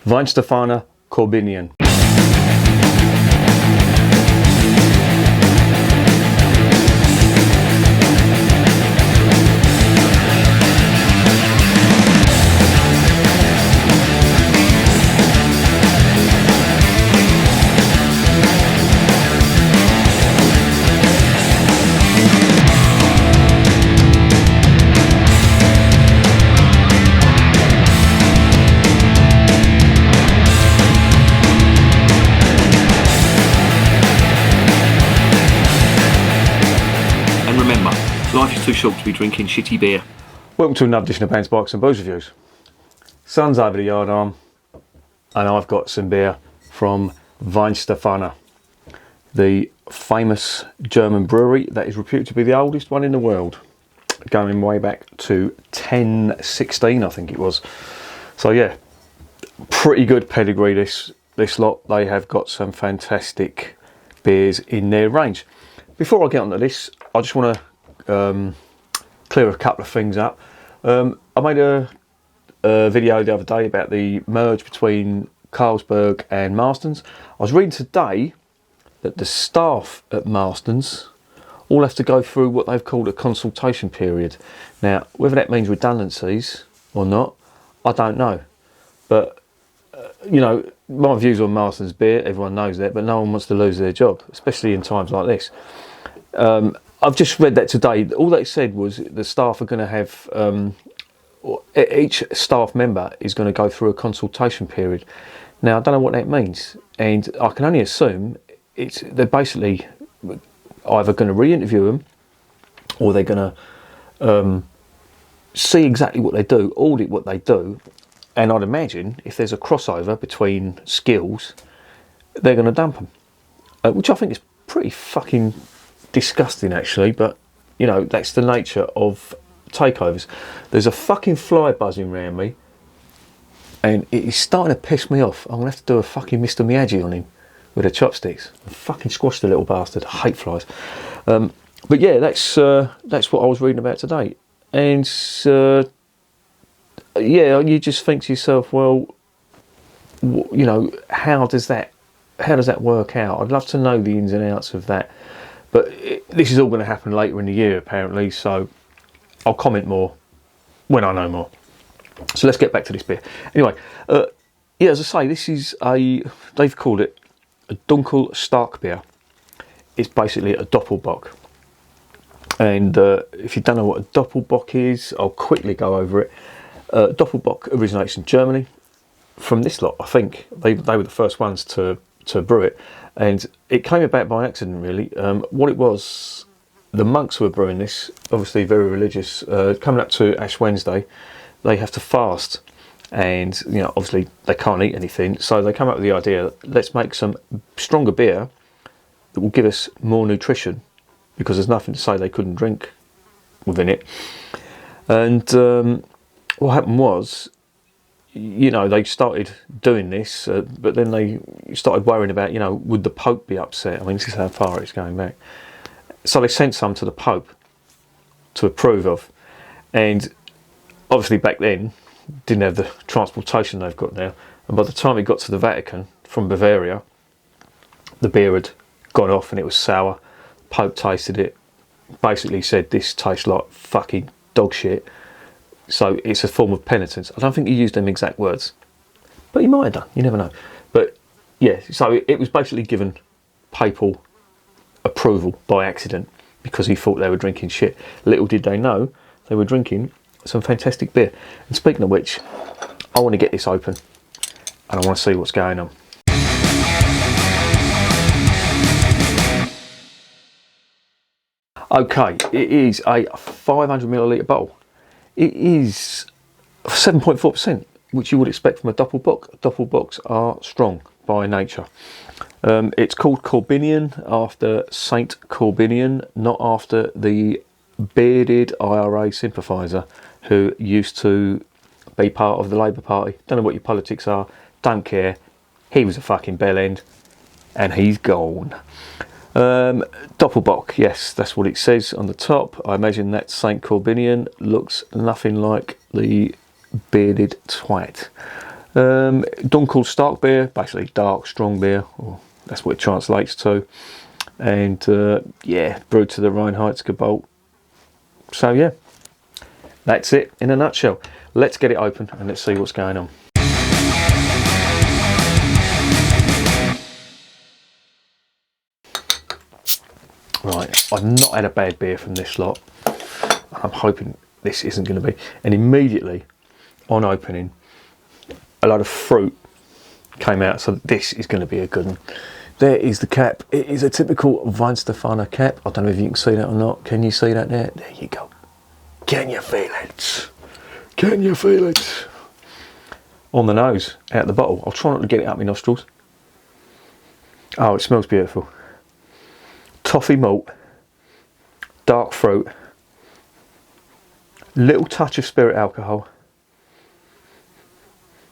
Weinstephaner Korbinian. Life is too short to be drinking shitty beer. Welcome to another edition of Bands, Bikes and Booze Reviews. Sun's over the yard arm and I've got some beer from Weinstephaner, the famous German brewery that is reputed to be the oldest one in the world, going way back to 1016 I think it was. So yeah, pretty good pedigree this lot. They have got some fantastic beers in their range. Before I get onto this, I just want to clear a couple of things up. I made a video the other day about the merge between Carlsberg and Marston's. I was reading today that the staff at Marston's all have to go through what they've called a consultation period. Now, whether that means redundancies or not, I don't know. But, you know, my views on Marston's beer, everyone knows that, but no one wants to lose their job, especially in times like this. I've just read that today. All they said was the staff are going to have, each staff member is going to go through a consultation period. Now, I don't know what that means, and I can only assume they're basically either going to re-interview them, or they're going to see exactly what they do, audit what they do, and I'd imagine if there's a crossover between skills, they're going to dump them, which I think is pretty fucking disgusting actually, but you know, that's the nature of takeovers. There's a fucking fly buzzing around me and it is starting to piss me off. I'm gonna have to do a fucking Mr. Miyagi on him with the chopsticks. I fucking squashed the little bastard. I hate flies. But yeah, that's what I was reading about today. And yeah, you just think to yourself, well, you know, how does that work out? I'd love to know the ins and outs of that. But this is all going to happen later in the year, apparently, so I'll comment more when I know more. So let's get back to this beer. Anyway, yeah, as I say, this is they've called it a Dunkel Starkbier. It's basically a Doppel Bock. And if you don't know what a Doppel Bock is, I'll quickly go over it. Doppel Bock originates in Germany. From this lot, I think, they were the first ones to brew it. And it came about by accident, really. What it was, the monks who were brewing this, obviously very religious, coming up to Ash Wednesday, they have to fast. And, you know, obviously they can't eat anything. So they come up with the idea, let's make some stronger beer that will give us more nutrition, because there's nothing to say they couldn't drink within it. And what happened was, you know, they started doing this, but then they started worrying about, you know, would the Pope be upset? I mean, this is how far it's going back. So they sent some to the Pope to approve of. And obviously back then, didn't have the transportation they've got now. And by the time it got to the Vatican from Bavaria, the beer had gone off and it was sour. Pope tasted it, basically said, this tastes like fucking dog shit. So it's a form of penitence. I don't think he used them exact words, but he might have done, you never know. But yeah, so it was basically given papal approval by accident because he thought they were drinking shit. Little did they know they were drinking some fantastic beer. And speaking of which, I want to get this open and I want to see what's going on. Okay, it is a 500ml bottle. It is 7.4%, which you would expect from a Doppel Bock. Doppel Bocks are strong by nature. It's called Korbinian after Saint Korbinian, not after the bearded IRA sympathiser who used to be part of the Labour Party. Don't know what your politics are, don't care. He was a fucking bellend and he's gone. Doppelbock, yes, that's what it says on the top. I imagine that Saint Korbinian looks nothing like the bearded twat. Dunkel Starkbier, basically dark, strong beer, or that's what it translates to. And yeah, brewed to the Reinheitsgebot. So yeah, that's it in a nutshell. Let's get it open and let's see what's going on. Right, I've not had a bad beer from this lot. I'm hoping this isn't going to be. And immediately on opening, a lot of fruit came out, so this is going to be a good one. There is the cap. It is a typical Weinstephaner cap. I don't know if you can see that or not. Can you see that there? There you go. Can you feel it? Can you feel it? On the nose, out the bottle. I'll try not to get it up my nostrils. Oh, it smells beautiful. Toffee malt, dark fruit, little touch of spirit alcohol.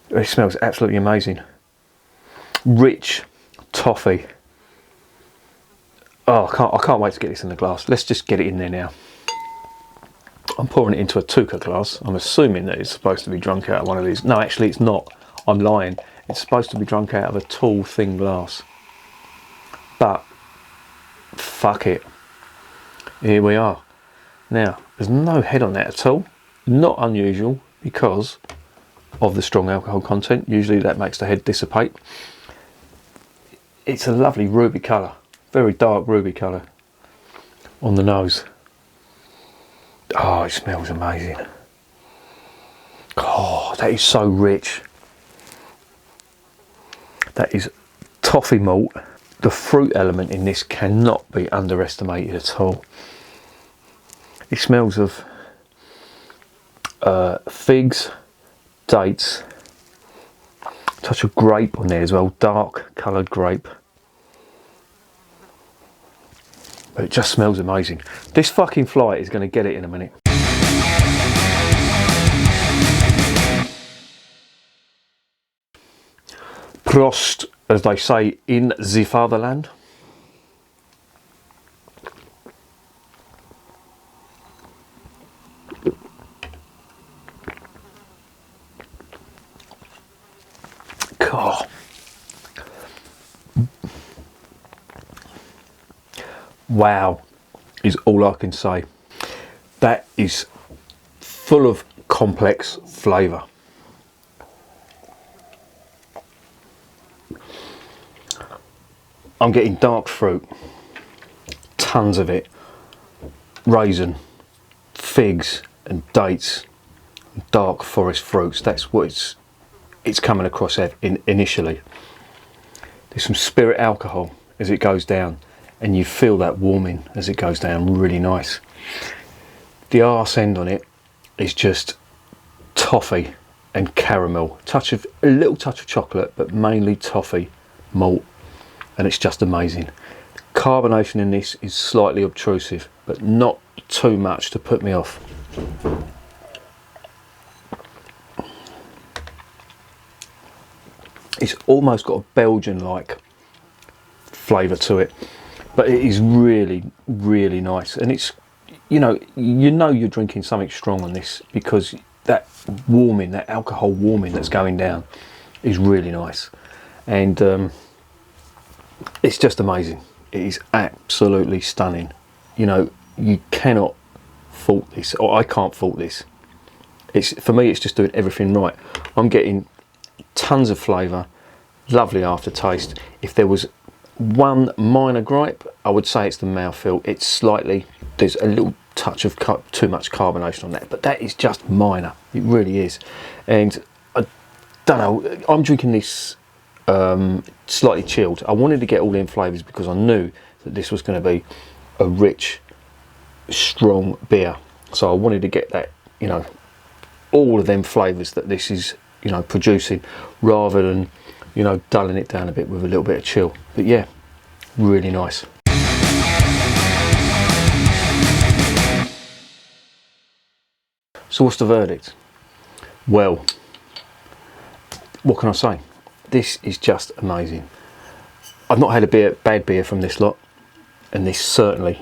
It smells absolutely amazing. Rich toffee. Oh, I can't wait to get this in the glass. Let's just get it in there now. I'm pouring it into a Tuka glass. I'm assuming that it's supposed to be drunk out of one of these. No, actually it's not. I'm lying. It's supposed to be drunk out of a tall, thin glass. But fuck it. Here we are. Now, there's no head on that at all. Not unusual because of the strong alcohol content. Usually that makes the head dissipate. It's a lovely ruby colour. Very dark ruby colour on the nose. Oh, it smells amazing. Oh, that is so rich. That is toffee malt. The fruit element in this cannot be underestimated at all. It smells of figs, dates, touch of grape on there as well, dark coloured grape. But it just smells amazing. This fucking flight is going to get it in a minute. Prost, as they say in the fatherland. Oh. Wow, is all I can say. That is full of complex flavour. I'm getting dark fruit, tons of it, raisin, figs and dates, dark forest fruits. That's what it's coming across initially. There's some spirit alcohol as it goes down, and you feel that warming as it goes down, really nice. The arse end on it is just toffee and caramel, a little touch of chocolate, but mainly toffee, malt, and it's just amazing. Carbonation in this is slightly obtrusive, but not too much to put me off. It's almost got a Belgian-like flavour to it, but it is really, really nice. And it's, you know you're drinking something strong on this because that warming, that alcohol warming that's going down is really nice. And it's just amazing. It is absolutely stunning. You know, you cannot fault this, or I can't fault this. For me, it's just doing everything right. I'm getting tons of flavour, lovely aftertaste. If there was one minor gripe, I would say it's the mouthfeel. It's slightly, there's a little touch of too much carbonation on that, but that is just minor. It really is. And I don't know, I'm drinking this slightly chilled. I wanted to get all in flavours because I knew that this was going to be a rich, strong beer. So I wanted to get that, you know, all of them flavours that this is, you know, producing, rather than, you know, dulling it down a bit with a little bit of chill. But yeah, really nice. So what's the verdict? Well, what can I say? This is just amazing. I've not had a bad beer from this lot, and this certainly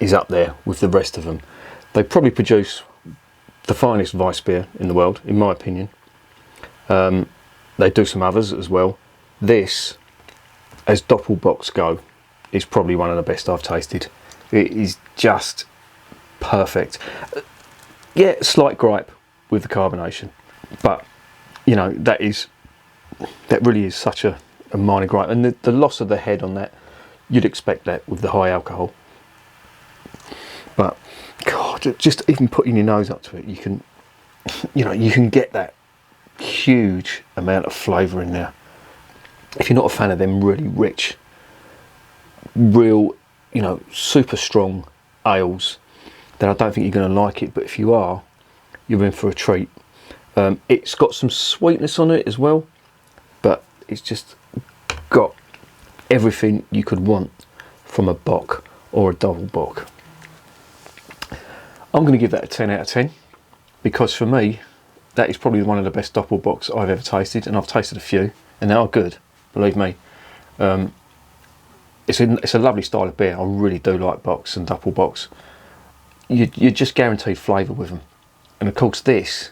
is up there with the rest of them. They probably produce the finest Weiss beer in the world, in my opinion. They do some others as well. This, as Doppelbocks go, is probably one of the best I've tasted. It is just perfect. Yeah, slight gripe with the carbonation, but you know, that really is such a minor gripe. And the loss of the head on that, you'd expect that with the high alcohol. But God, just even putting your nose up to it, you can get that huge amount of flavour in there. If you're not a fan of them really rich, real, super strong ales, then I don't think you're going to like it. But if you are, you're in for a treat. It's got some sweetness on it as well, but it's just got everything you could want from a Bock or a double Bock. I'm going to give that a 10 out of 10 because for me, that is probably one of the best Doppelbocks I've ever tasted, and I've tasted a few, and they are good, believe me. It's a lovely style of beer. I really do like Bocks and Doppelbocks. You're just guaranteed flavour with them. And of course that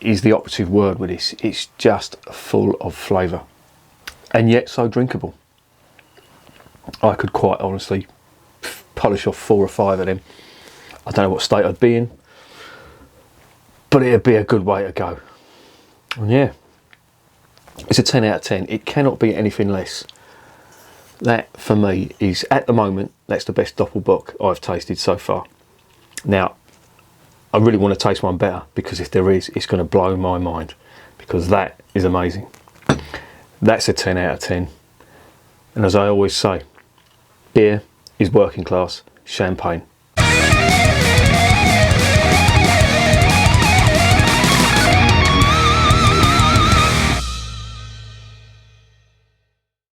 is the operative word with this. It's just full of flavour, and yet so drinkable. I could quite honestly polish off 4 or 5 of them. I don't know what state I'd be in, but it'd be a good way to go. And yeah, it's a 10 out of 10. It cannot be anything less. That for me is, at the moment, that's the best Doppelbock I've tasted so far. Now, I really want to taste one better, because if there is, it's going to blow my mind, because that is amazing. That's a 10 out of 10. And as I always say, beer is working class champagne.